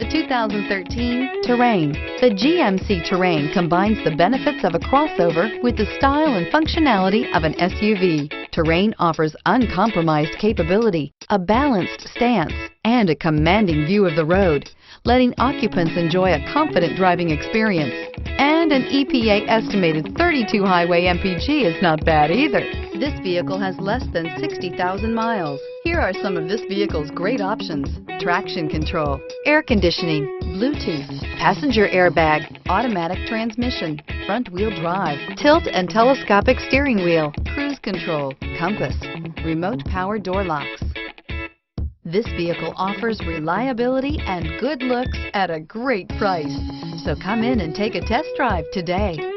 The 2013 Terrain. The GMC Terrain combines the benefits of a crossover with the style and functionality of an SUV. Terrain offers uncompromised capability, a balanced stance, and a commanding view of the road, letting occupants enjoy a confident driving experience. And an EPA estimated 32 highway MPG is not bad either. This vehicle has less than 60,000 miles. Here are some of this vehicle's great options: traction control, air conditioning, Bluetooth, passenger airbag, automatic transmission, front wheel drive, tilt and telescopic steering wheel, cruise control, compass, remote power door locks. This vehicle offers reliability and good looks at a great price. So come in and take a test drive today.